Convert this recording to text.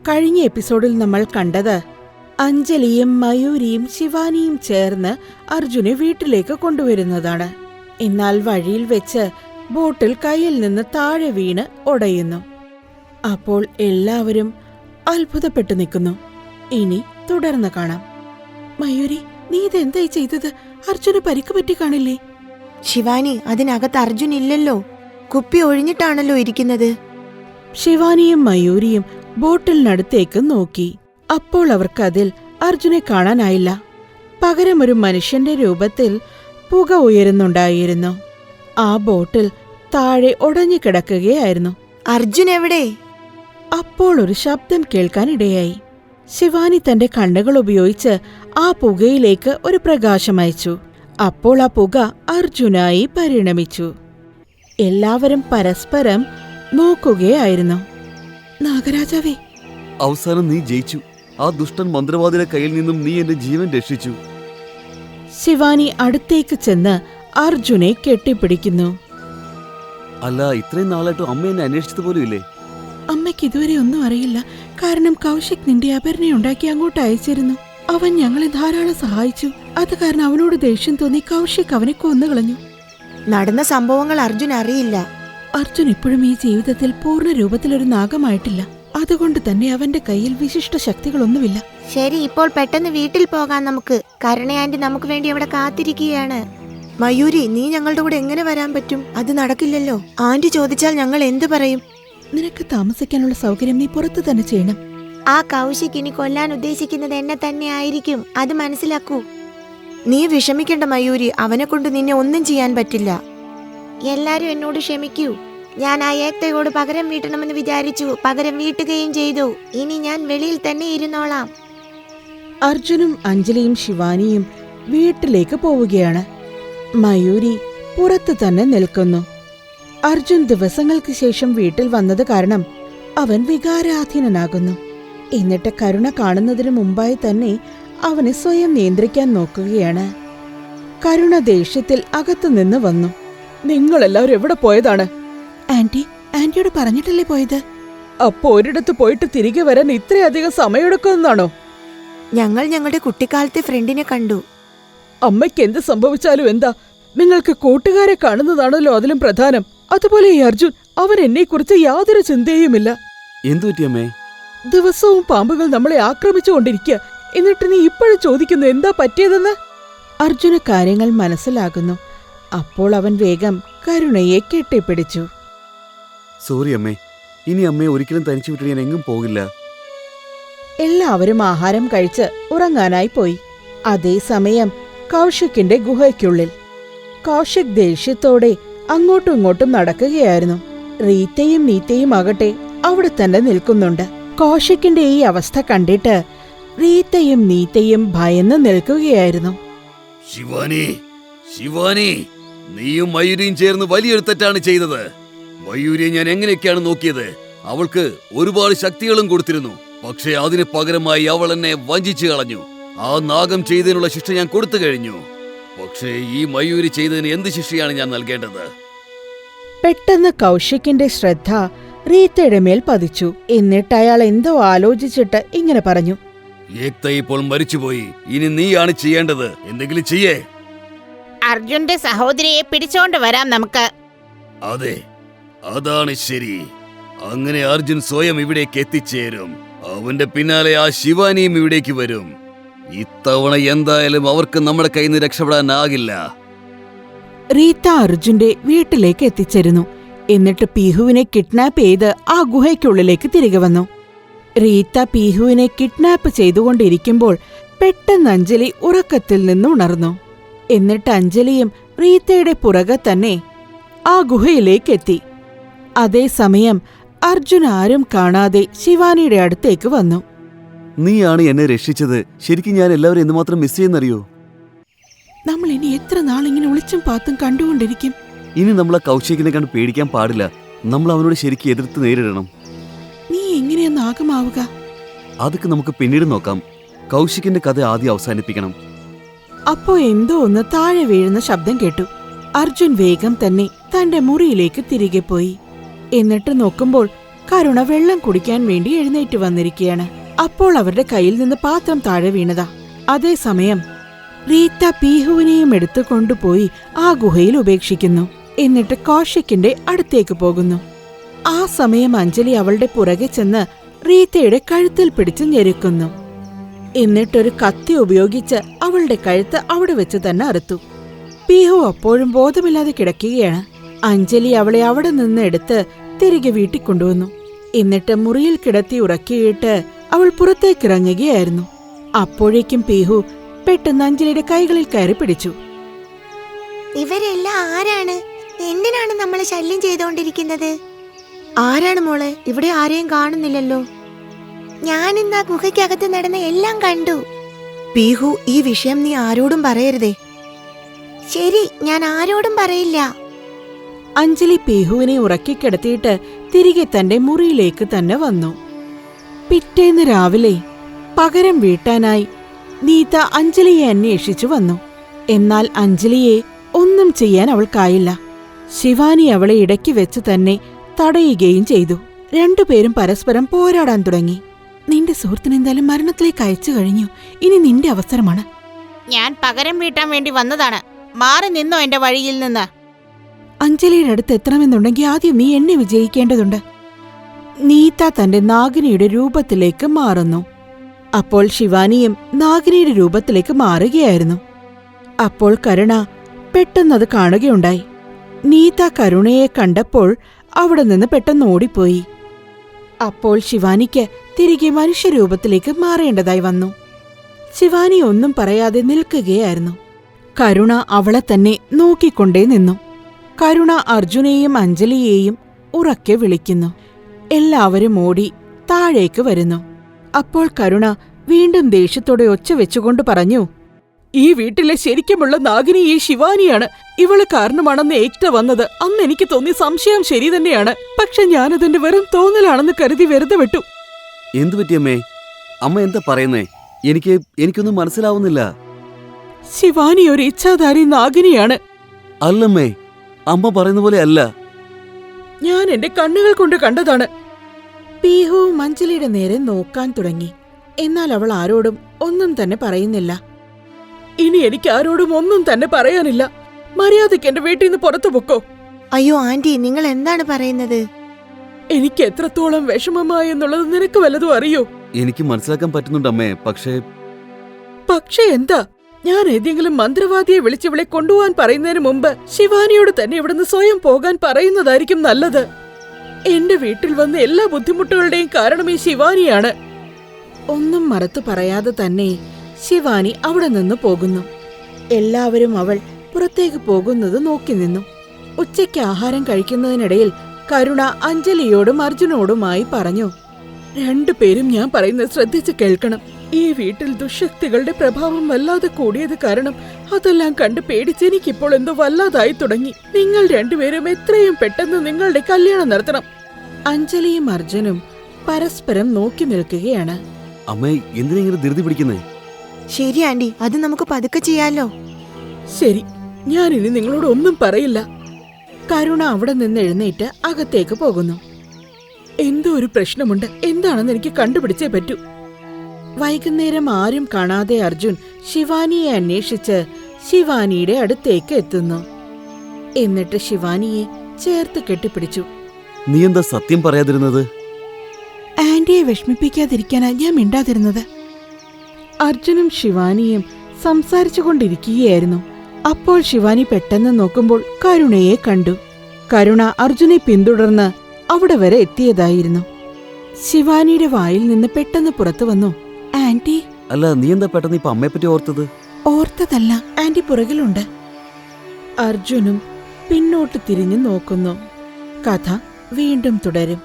കഴിഞ്ഞ എപ്പിസോഡിൽ നമ്മൾ കണ്ടത് അഞ്ജലിയും മയൂരിയും ശിവാനിയും ചേർന്ന് അർജുനെ വീട്ടിലേക്ക് കൊണ്ടുവരുന്നതാണ്. എന്നാൽ വഴിയിൽ വെച്ച് ബോട്ടിൽ കയ്യിൽ നിന്ന് താഴെ വീണ് ഉടയുന്നു. അപ്പോൾ എല്ലാവരും അത്ഭുതപ്പെട്ടു നിൽക്കുന്നു. ഇനി തുടർന്ന് കാണാം. മയൂരി, നീ ഇതെന്തായി ചെയ്തത്? അർജുന് പരിക്ക് പറ്റി കാണില്ലേ? ശിവാനി, അതിനകത്ത് അർജുൻ ഇല്ലല്ലോ. കുപ്പി ഒഴിഞ്ഞിട്ടാണല്ലോ ഇരിക്കുന്നത്. ശിവാനിയും മയൂരിയും ബോട്ടിലിനടുത്തേക്ക് നോക്കി. അപ്പോൾ അവർക്കതിൽ അർജുനെ കാണാനായില്ല. പകരം ഒരു മനുഷ്യന്റെ രൂപത്തിൽ പുക ഉയരുന്നുണ്ടായിരുന്നു. ആ ബോട്ടിൽ താഴെ ഉടഞ്ഞുകിടക്കുകയായിരുന്നു. അർജുൻ എവിടെ? അപ്പോൾ ഒരു ശബ്ദം കേൾക്കാനിടയായി. ശിവാനി തന്റെ കണ്ണുകൾ ഉപയോഗിച്ച് ആ പുകയിലേക്ക് ഒരു പ്രകാശം അയച്ചു. അപ്പോൾ ആ പുക അർജുനായി പരിണമിച്ചു. എല്ലാവരും പരസ്പരം നോക്കുകയായിരുന്നു. നാഗരാജാവേ, അവസാനം നീ ജയിച്ചു. ആ ദുഷ്ടൻ മന്ത്രവാദിയുടെ കയ്യിൽ നിന്നും നീ എന്റെ ജീവൻ രക്ഷിച്ചു. ശിവാനി അടുത്തേക്ക് ചെന്ന് അർജുനെ കെട്ടിപ്പിടിക്കുന്നു. അല്ല, ഇത്രയും നാളായിട്ടും അമ്മ എന്നെ അന്വേഷിച്ചത് പോലും ഇല്ലേ? അമ്മയ്ക്ക് ഇതുവരെ ഒന്നും അറിയില്ല. കാരണം കൗശിക് നിന്റെ അപർണയുണ്ടാക്കി അങ്ങോട്ട് അയച്ചിരുന്നു. അവൻ ഞങ്ങളെ ധാരാളം സഹായിച്ചു. അത് കാരണം അവനോട് ദേഷ്യം തോന്നി കൗശിക് അവനെ കൊന്നുകളഞ്ഞു. നടന്ന സംഭവങ്ങൾ അർജുൻ അറിയില്ല. അർജുൻ ഇപ്പോഴും ഈ ജീവിതത്തിൽ പൂർണ്ണ രൂപത്തിലൊരു നാഗമായിട്ടില്ല. അതുകൊണ്ട് തന്നെ അവന്റെ കയ്യിൽ വിശിഷ്ട ശക്തികളൊന്നുമില്ല. ശരി, ഇപ്പോൾ പെട്ടെന്ന് വീട്ടിൽ പോകാൻ നമുക്ക്. കരുണയാന്റി നമുക്ക് വേണ്ടി അവിടെ കാത്തിരിക്കുകയാണ്. മയൂരി, നീ ഞങ്ങളുടെ കൂടെ എങ്ങനെ വരാൻ പറ്റും? അത് നടക്കില്ലല്ലോ. ആന്റി ചോദിച്ചാൽ ഞങ്ങൾ എന്തു പറയും? നിനക്ക് താമസിക്കാനുള്ള സൗകര്യം നീ പുറത്തു തന്നെ ചെയ്യണം. ആ കൗശിക് ഇനി കൊല്ലാൻ ഉദ്ദേശിക്കുന്നത് എന്നെ തന്നെ ആയിരിക്കും. അത് മനസ്സിലാക്കൂ. നീ വിഷമിക്കേണ്ട മയൂരി, അവനെ കൊണ്ട് നിന്നെ ഒന്നും ചെയ്യാൻ പറ്റില്ല. എല്ലാരും എന്നോട് ക്ഷമിക്കൂ. ഞാൻ ആ ഏക്തയോട് പകരം വീട്ടണമെന്ന് വിചാരിച്ചു. പകരം വീട്ടുകയും ചെയ്തു. ഇനി ഞാൻ വെളിയിൽ തന്നെ ഇരുന്നോളാം. അർജുനും അഞ്ജലിയും ശിവാനിയും വീട്ടിലേക്ക് പോവുകയാണ്. മയൂരി പുറത്തു തന്നെ നിൽക്കുന്നു. അർജുൻ ദിവസങ്ങൾക്ക് ശേഷം വീട്ടിൽ വന്നത് കാരണം അവൻ വികാരാധീനനാകുന്നു. എന്നിട്ട് കരുണ കാണുന്നതിന് മുമ്പായി തന്നെ അവനെ സ്വയം നിയന്ത്രിക്കാൻ നോക്കുകയാണ്. കരുണ ദേഷ്യത്തിൽ അകത്തുനിന്ന് വന്നു. നിങ്ങളെല്ലാവരും എവിടെ പോയതാണ്? ആന്റിയോട് പറഞ്ഞിട്ടല്ലേ പോയത്? അപ്പോ ഒരിടത്ത് പോയിട്ട് തിരികെ വരാൻ ഇത്രയധികം സമയമെടുക്കുമെന്നാണോ? ഞങ്ങൾ ഞങ്ങളുടെ കുട്ടിക്കാലത്തെ ഫ്രണ്ടിനെ കണ്ടു. അമ്മയ്ക്ക് എന്ത് സംഭവിച്ചാലും എന്താ? നിങ്ങൾക്ക് കൂട്ടുകാരെ കാണുന്നതാണല്ലോ അതിലും പ്രധാനം. അതുപോലെ ഈ അർജുൻ, അവൻ എന്നെക്കുറിച്ച് യാതൊരു ചിന്തയുമില്ല. എന്തു പറ്റിയമ്മേ? ദിവസവും പാമ്പുകൾ നമ്മളെ ആക്രമിച്ചുകൊണ്ടിരിക്കുക. എന്നിട്ട് നീ ഇപ്പോഴും ചോദിക്കുന്നു എന്താ പറ്റിയതെന്ന്? അർജുന് കാര്യങ്ങൾ മനസ്സിലാകുന്നു. അപ്പോൾ അവൻ വേഗം കരുണയെ കെട്ടിപ്പിടിച്ചു. സോറി അമ്മേ, ഇനി അമ്മയെ ഒരിക്കലും തനിച്ചു വിട്ട് ഞാൻ എങ്ങും പോകില്ല. എല്ലാവരും ആഹാരം കഴിച്ച് ഉറങ്ങാനായി പോയി. അതേസമയം കൗശിക്കിന്റെ ഗുഹയ്ക്കുള്ളിൽ കൗശിക് ദേഷ്യത്തോടെ അങ്ങോട്ടും ഇങ്ങോട്ടും നടക്കുകയായിരുന്നു. റീത്തയും നീത്തയും ആകട്ടെ അവിടെ തന്നെ നിൽക്കുന്നുണ്ട്. കൗശിക്കിന്റെ ഈ അവസ്ഥ കണ്ടിട്ട് റീത്തയും നീത്തയും ഭയന്ന് നിൽക്കുകയായിരുന്നു. ശിവാനി, ശിവാനി, നീയും മയൂരിയും ചേർന്ന് വലിയൊരു തെറ്റാണ് ചെയ്തത്. മയൂരിയെ ഞാൻ എങ്ങനെയൊക്കെയാണ് നോക്കിയത്? അവൾക്ക് ഒരുപാട് ശക്തികളും കൊടുത്തിരുന്നു. പക്ഷേ അതിന് പകരമായി അവൾ എന്നെ വഞ്ചിച്ചു കളഞ്ഞു. ആ നാഗം ചെയ്തതിനുള്ള ശിക്ഷ ഞാൻ കൊടുത്തു കഴിഞ്ഞു. പക്ഷേ ഈ മയൂരി ചെയ്തതിന് എന്ത് ശിക്ഷയാണ് ഞാൻ നൽകേണ്ടത്? പെട്ടെന്ന് കൗശിക്കിന്റെ ശ്രദ്ധ റീത്തയുടെ മേൽ പതിച്ചു. എന്നിട്ട് അയാൾ എന്തോ ആലോചിച്ചിട്ട് ഇങ്ങനെ പറഞ്ഞു. ഏക്ത ഇപ്പോൾ മരിച്ചുപോയി. ഇനി നീയാണ് ചെയ്യേണ്ടത്. എന്തെങ്കിലും ചെയ്യേ. അർജുന്റെ സഹോദരിയെ പിടിച്ചോണ്ട് വരാം നമുക്ക്. അതെ, അതാണ് ശരി. അങ്ങനെ അർജുൻ സ്വയം ഇവിടേക്ക് എത്തിച്ചേരും. അവന്റെ പിന്നാലെ ആ ശിവാനിയും ഇവിടേക്ക് വരും. ഇത്തവണ എന്തായാലും അവർക്ക് നമ്മുടെ കയ്യിൽ നിന്ന് രക്ഷപ്പെടാനാകില്ല. റീത്ത അർജുന്റെ വീട്ടിലേക്ക് എത്തിച്ചേരുന്നു. എന്നിട്ട് പീഹുവിനെ കിഡ്നാപ്പ് ചെയ്ത് ആ ഗുഹയ്ക്കുള്ളിലേക്ക് തിരികെ വന്നു. റീത്ത പീഹുവിനെ കിഡ്നാപ്പ് ചെയ്തുകൊണ്ടിരിക്കുമ്പോൾ പെട്ടെന്ന് അഞ്ജലി ഉറക്കത്തിൽ നിന്നുണർന്നു. എന്നിട്ട് അഞ്ജലിയും റീത്തയുടെ പുറകെ തന്നെ ആ ഗുഹയിലേക്കെത്തി. അതേസമയം അർജുൻ ആരും കാണാതെ ശിവാനിയുടെ അടുത്തേക്ക് വന്നു. നീയാണ് എന്നെ രക്ഷിച്ചത്. ശരിക്കും ഞാൻ എല്ലാവരും എന്തുമാത്രം മിസ് ചെയ്യുന്നറിയോ? നമ്മൾ ഇനി എത്ര നാളിങ്ങനെ ഒളിച്ചും പാത്തും കണ്ടുകൊണ്ടിരിക്കും? ഇനി നമ്മൾ ആ കൗശികിനെ കണ്ട് പേടിക്കാൻ പാടില്ല. നമ്മൾ അവനോട് ശരിക്കും എതിർത്ത് നേരിടണം. നീ എങ്ങനെയാ നാഗമാവുക? അതൊക്കെ നമുക്ക് പിന്നീട് നോക്കാം. കൗശികിന്റെ കഥ ആദ്യം അവസാനിപ്പിക്കണം. അപ്പോ എന്തോ ഒന്ന് താഴെ വീഴുന്ന ശബ്ദം കേട്ടു. അർജുൻ വേഗം തന്നെ തന്റെ മുറിയിലേക്ക് തിരികെ പോയി. എന്നിട്ട് നോക്കുമ്പോൾ കരുണ വെള്ളം കുടിക്കാൻ വേണ്ടി എഴുന്നേറ്റ് വന്നിരിക്കുകയാണ്. അപ്പോൾ അവരുടെ കയ്യിൽ നിന്ന് പാത്രം താഴെ വീണതാ. അതേസമയം റീത്ത പീഹുവിനെയും എടുത്തു കൊണ്ടുപോയി ആ ഗുഹയിൽ ഉപേക്ഷിക്കുന്നു. എന്നിട്ട് കൗശിക്കിന്റെ അടുത്തേക്ക് പോകുന്നു. ആ സമയം അഞ്ജലി അവളുടെ പുറകെ ചെന്ന് റീത്തയുടെ കഴുത്തിൽ പിടിച്ച് ഞെരുക്കുന്നു. എന്നിട്ടൊരു കത്തി ഉപയോഗിച്ച് അവളുടെ കഴുത്ത് അവിടെ വെച്ച് തന്നെ അറുത്തു. പീഹു അപ്പോഴും ബോധമില്ലാതെ കിടക്കുകയാണ്. അഞ്ജലി അവളെ അവിടെ നിന്ന് എടുത്ത് തിരികെ വീട്ടിൽ കൊണ്ടുവന്നു. എന്നിട്ട് മുറിയിൽ കിടത്തി ഉറക്കിയിട്ട് അവൾ പുറത്തേക്കിറങ്ങുകയായിരുന്നു. അപ്പോഴേക്കും പീഹു പെട്ടെന്ന് അഞ്ജലിയുടെ കൈകളിൽ കയറി പിടിച്ചു. ഇവരെല്ലാം ആരാണ്? എന്തിനാണ് നമ്മളെ ശല്യം ചെയ്തോണ്ടിരിക്കുന്നത്? ആരാണ് മോളെ? ഇവിടെ ആരെയും കാണുന്നില്ലല്ലോ. ഞാൻ ഇന്ന് ആ ഗുഹയ്ക്കകത്ത് നടന്ന എല്ലാം കണ്ടു. പീഹു, ഈ വിഷയം നീ ആരോടും പറയരുതേ. ശരി, ഞാൻ ആരോടും പറയില്ല. അഞ്ജലി പീഹുവിനെ ഉറക്കിക്കിടത്തിയിട്ട് തിരികെ തന്റെ മുറിയിലേക്ക് തന്നെ വന്നു. പിറ്റേന്ന് രാവിലെ പകരം വീട്ടാനായി നീത അഞ്ജലിയെ അന്വേഷിച്ചു വന്നു. എന്നാൽ അഞ്ജലിയെ ഒന്നും ചെയ്യാൻ അവൾക്കായില്ല. ശിവാനി അവളെ ഇടയ്ക്ക് വെച്ച് തന്നെ തടയുകയും ചെയ്തു. രണ്ടുപേരും പരസ്പരം പോരാടാൻ തുടങ്ങി. നിന്റെ സുഹൃത്തിനെന്തായാലും മരണത്തിലേക്ക് അയച്ചു കഴിഞ്ഞു. ഇനി നിന്റെ അവസരമാണ്. ഞാൻ പകരം വീട്ടാൻ വേണ്ടി വന്നതാണ്. മാറി നിന്നോ എന്റെ വഴിയിൽ നിന്ന്. അഞ്ജലിയുടെ അടുത്ത് എത്തണമെന്നുണ്ടെങ്കിൽ ആദ്യം നീ എന്നെ വിജയിക്കേണ്ടതുണ്ട്. നീത തന്റെ നാഗിനിയുടെ രൂപത്തിലേക്ക് മാറുന്നു. അപ്പോൾ ശിവാനിയും നാഗിനിയുടെ രൂപത്തിലേക്ക് മാറുകയായിരുന്നു. അപ്പോൾ കരുണ പെട്ടെന്നത് കാണുകയുണ്ടായി. നീത കരുണയെ കണ്ടപ്പോൾ അവിടെ നിന്ന് പെട്ടെന്ന് ഓടിപ്പോയി. അപ്പോൾ ശിവാനിക്ക് തിരികെ മനുഷ്യരൂപത്തിലേക്ക് മാറേണ്ടതായി വന്നു. ശിവാനി ഒന്നും പറയാതെ നിൽക്കുകയായിരുന്നു. കരുണ അവളെ തന്നെ നോക്കിക്കൊണ്ടേ നിന്നു. കരുണ അർജുനെയും അഞ്ജലിയെയും ഉറക്കെ വിളിക്കുന്നു. എല്ലാവരും ഓടി താഴേക്ക് വരുന്നു. അപ്പോൾ കരുണ വീണ്ടും ദേഷ്യത്തോടെ ഒച്ച വെച്ചുകൊണ്ട് പറഞ്ഞു, ഈ വീട്ടിലെ ശരിക്കുമുള്ള നാഗിനി ഈ ശിവാനിയാണ്. ഇവള് കാരണമാണെന്ന് ഏറ്റ വന്നത്. അന്ന് എനിക്ക് തോന്നിയ സംശയം ശരി തന്നെയാണ്. പക്ഷെ ഞാനതിന്റെ വെറും തോന്നലാണെന്ന് കരുതി വെറുതെ വിട്ടു. എന്തു പറ്റിയമ്മേ? അമ്മ എന്താ പറയുന്നേ? എനിക്കൊന്നും മനസ്സിലാവുന്നില്ല. ശിവാനി ഒരു ഇച്ഛാധാരി നാഗിനിയാണ്. അല്ലമ്മേ, അമ്മ പറയുന്ന പോലെ അല്ല. ഞാൻ എന്റെ കണ്ണുകൾ കൊണ്ട് കണ്ടതാണ്. പീഹു അഞ്ജലിയുടെ നേരെ നോക്കാൻ തുടങ്ങി. എന്നാൽ അവൾ ആരോടും ഒന്നും തന്നെ പറയുന്നില്ല. ഇനി എനിക്ക് ആരോടും ഒന്നും തന്നെ പറയാനില്ല. മര്യാദയ്ക്ക് എന്റെ വീട്ടിൽ നിന്ന് പുറത്തു പൊക്കോ. അയ്യോ ആന്റി, നിങ്ങൾ എന്താണ് പറയുന്നത്? എനിക്ക് എത്രത്തോളം വിഷമമായി എന്നുള്ളത് നിനക്ക് വല്ലതും അറിയോ? എനിക്ക് മനസ്സിലാക്കാൻ പറ്റുന്നുണ്ട് അമ്മേ. പക്ഷേ എന്താ? ഞാൻ ഏതെങ്കിലും മന്ത്രവാദിയെ വിളിച്ചിവളെ കൊണ്ടുപോകാൻ പറയുന്നതിന് മുമ്പ് ശിവാനിയോട് തന്നെ ഇവിടുന്ന് സ്വയം പോകാൻ പറയുന്നതായിരിക്കും നല്ലത്. എന്റെ വീട്ടിൽ വന്ന എല്ലാ ബുദ്ധിമുട്ടുകളുടെയും കാരണം ഈ ശിവാനിയാണ്. ഒന്നും മറത്തു പറയാതെ തന്നെ ശിവാനി അവിടെ നിന്ന് പോകുന്നു. എല്ലാവരും അവൾ പുറത്തേക്ക് പോകുന്നത് നോക്കി നിന്നു. ഉച്ചയ്ക്ക് ആഹാരം കഴിക്കുന്നതിനിടയിൽ കരുണ അഞ്ജലിയോടും അർജുനോടുമായി പറഞ്ഞു, രണ്ടുപേരും ഞാൻ പറയുന്നത് ശ്രദ്ധിച്ച് കേൾക്കണം. ഈ വീട്ടിൽ ദുശക്തികളുടെ പ്രഭാവം വല്ലാതെ കൂടിയത് കാരണം അതെല്ലാം കണ്ട് പേടിച്ച് എനിക്കിപ്പോൾ എന്തോ വല്ലാതായി തുടങ്ങി. നിങ്ങൾ രണ്ടുപേരും എത്രയും പെട്ടെന്ന് നിങ്ങളുടെ കല്യാണം നടത്തണം. അഞ്ജലിയും അർജുനും പരസ്പരം നോക്കി നിൽക്കുകയാണ്. അമ്മേ, എന്തിനാ ഇങ്ങനെ ധൃതി പിടിക്കുന്നേ? ശരി ആന്റി, അത് നമുക്ക് പതുക്കെ ചെയ്യാലോ. ശരി, ഞാനിനി നിങ്ങളോട് ഒന്നും പറയില്ല. കരുണ അവിടെ നിന്ന് എഴുന്നേറ്റ് അകത്തേക്ക് പോകുന്നു. എന്തോ ഒരു പ്രശ്നമുണ്ട്. എന്താണെന്ന് എനിക്ക് കണ്ടുപിടിച്ചേ പറ്റൂ. വൈകുന്നേരം ആരും കാണാതെ അർജുൻ ശിവാനിയെ അന്വേഷിച്ച് ശിവാനിയുടെ അടുത്തേക്ക് എത്തുന്നു. എന്നിട്ട് ശിവാനിയെ ചേർത്ത് കെട്ടിപ്പിടിച്ചു. നീ എന്താ സത്യം പറയാതിരുന്നത്? ആന്റിയെ വിഷമിപ്പിക്കാതിരിക്കാനാ ഞാൻ മിണ്ടാതിരുന്നത്. അർജുനും ശിവാനിയും സംസാരിച്ചുകൊണ്ടിരിക്കുകയായിരുന്നു. അപ്പോൾ ശിവാനി പെട്ടെന്ന് നോക്കുമ്പോൾ കരുണയെ കണ്ടു. കരുണ അർജുനെ പിന്തുടർന്ന് അവിടെ വരെ എത്തിയതായിരുന്നു. ശിവാനിയുടെ വായിൽ നിന്ന് പെട്ടെന്ന് പുറത്തു വന്നു, ആന്റി. അല്ല, നീ എന്താ പെട്ടെന്ന് ഇപ്പൊ അമ്മയെപ്പറ്റി ഓർത്തത്? ഓർത്തതല്ല, ആന്റി പുറകിലുണ്ട്. അർജുനും പിന്നോട്ട് തിരിഞ്ഞു നോക്കുന്നു. കഥ വീണ്ടും തുടരും.